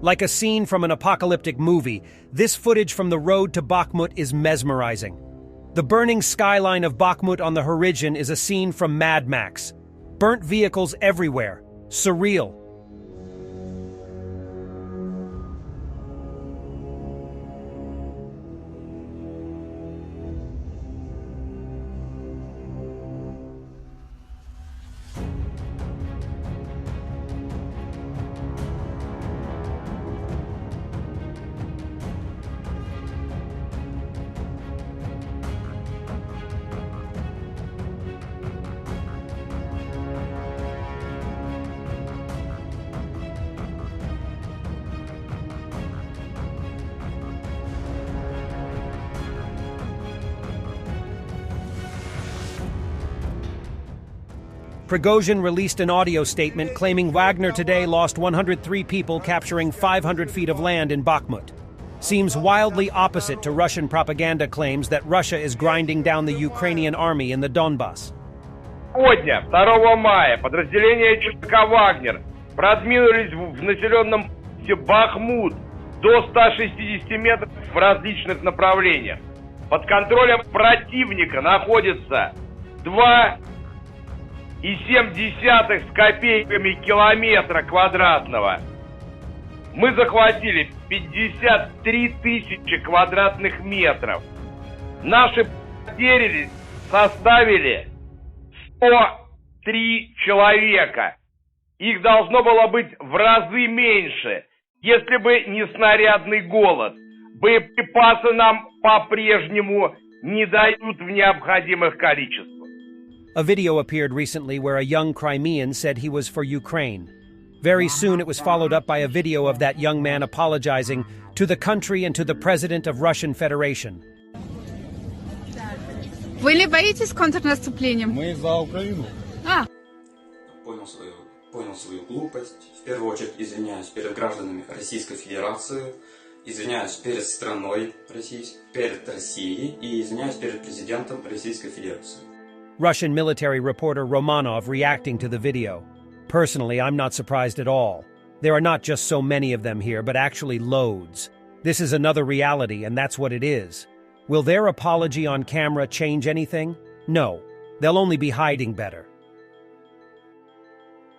Like a scene from an apocalyptic movie, this footage from the road to Bakhmut is mesmerizing. The burning skyline of Bakhmut on the horizon is a scene from Mad Max. Burnt vehicles everywhere. Surreal. Prigozhin released an audio statement claiming Wagner today lost 103 people capturing 500 feet of land in Bakhmut. Seems wildly opposite to Russian propaganda claims that Russia is grinding down the Ukrainian army in the Donbass. Сегодня, 2 мая, подразделения ЧВК «Вагнер» продвинулись в населенном пункте Бахмут до 160 метров в различных направлениях. Под контролем противника находится 2,7 с копейками километра квадратного. Мы захватили 53 тысячи квадратных метров. Наши потери составили 103 человека. Их должно было быть в разы меньше, если бы не снарядный голод. Боеприпасы нам по-прежнему не дают в необходимых количествах. A video appeared recently where a young Crimean said he was for Ukraine. Very soon it was followed up by a video of that young man apologizing to the country and to the president of Russian Federation. Вы не боитесь контрнаступления? Мы за Украину. Понял свою глупость. В первую очередь извиняюсь перед гражданами Российской Федерации, извиняюсь перед страной перед Россией и извиняюсь перед президентом Российской Федерации. Russian military reporter Romanov reacting to the video. Personally, I'm not surprised at all. There are not just so many of them here, but actually loads. This is another reality, and that's what it is. Will their apology on camera change anything? No. They'll only be hiding better.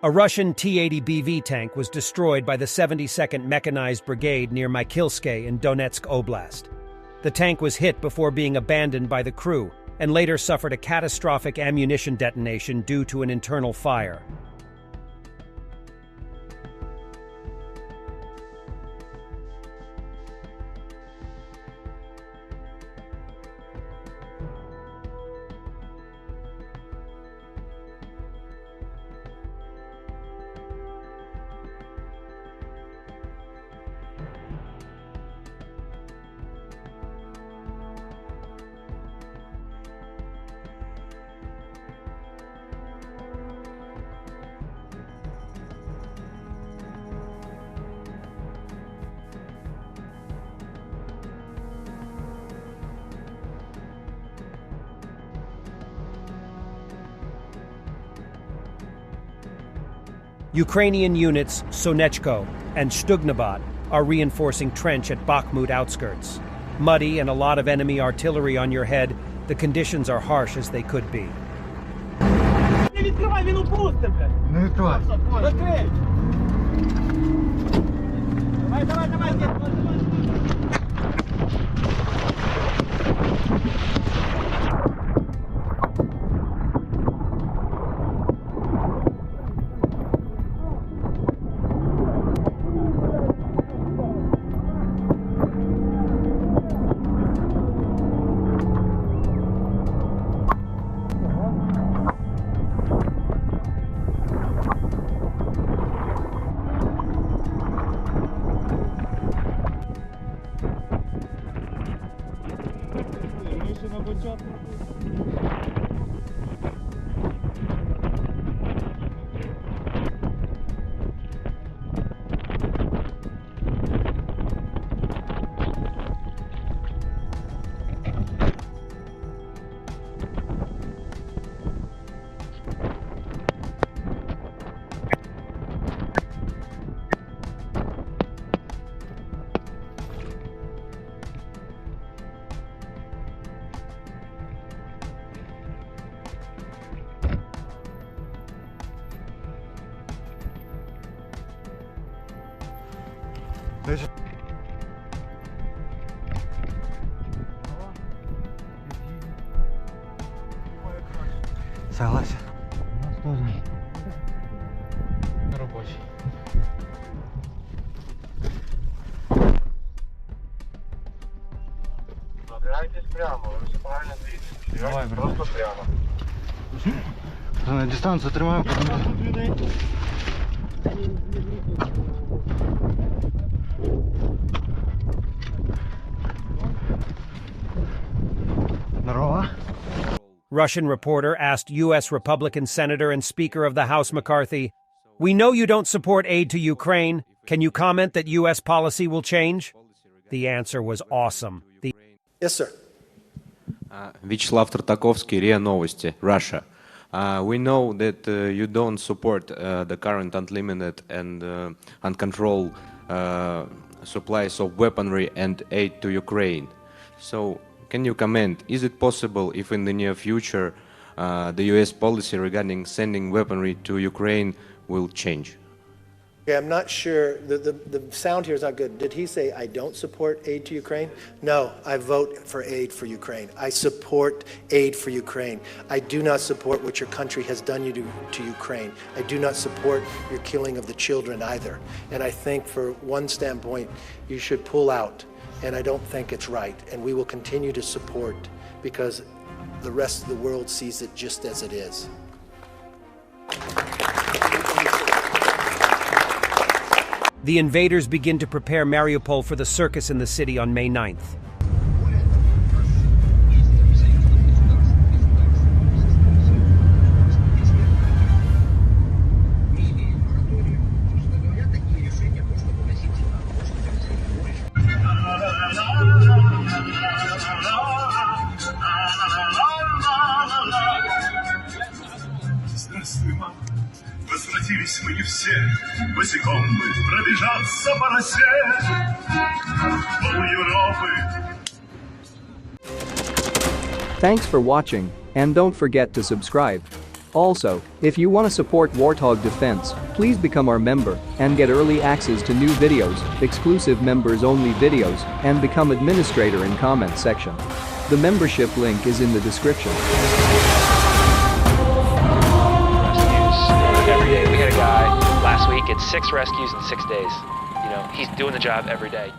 A Russian T-80BV tank was destroyed by the 72nd Mechanized Brigade near Mykilske in Donetsk Oblast. The tank was hit before being abandoned by the crew, and later suffered a catastrophic ammunition detonation due to an internal fire. Ukrainian units Sonechko and Stugnabat are reinforcing trench at Bakhmut outskirts. Muddy and a lot of enemy artillery on your head, the conditions are harsh as they could be. Согласен. У нас тоже рабочий. Опирайтесь прямо, вы все правильно двигаетесь. Давай, Просто прямо. На дистанцию тримаємо. Здорово. Russian reporter asked U.S. Republican Senator and Speaker of the House McCarthy, "We know you don't support aid to Ukraine. Can you comment that U.S. policy will change?" The answer was awesome. Yes, sir. Вячеслав Тартаковский, РИА Новости, Russia. We know that you don't support the current unlimited and uncontrolled supplies of weaponry and aid to Ukraine. So, can you comment, is it possible if in the near future the US policy regarding sending weaponry to Ukraine will change? Okay, I'm not sure, the sound here is not good. Did he say I don't support aid to Ukraine? No, I vote for aid for Ukraine. I support aid for Ukraine. I do not support what your country has done to Ukraine. I do not support your killing of the children either. And I think for one standpoint, you should pull out, and I don't think it's right. And we will continue to support because the rest of the world sees it just as it is. The invaders begin to prepare Mariupol for the circus in the city on May 9th. Возвратились мы не все, босиком бы пробежаться по росе пол Европы. Thanks for watching, and don't forget to subscribe. Also, if you want to support Warthog Defense, please become our member and get early access to new videos, exclusive members-only videos, and become administrator in comment section. The membership link is in the description. Every day. We had a guy last week, it's 6 rescues in 6 days. You know, he's doing the job every day.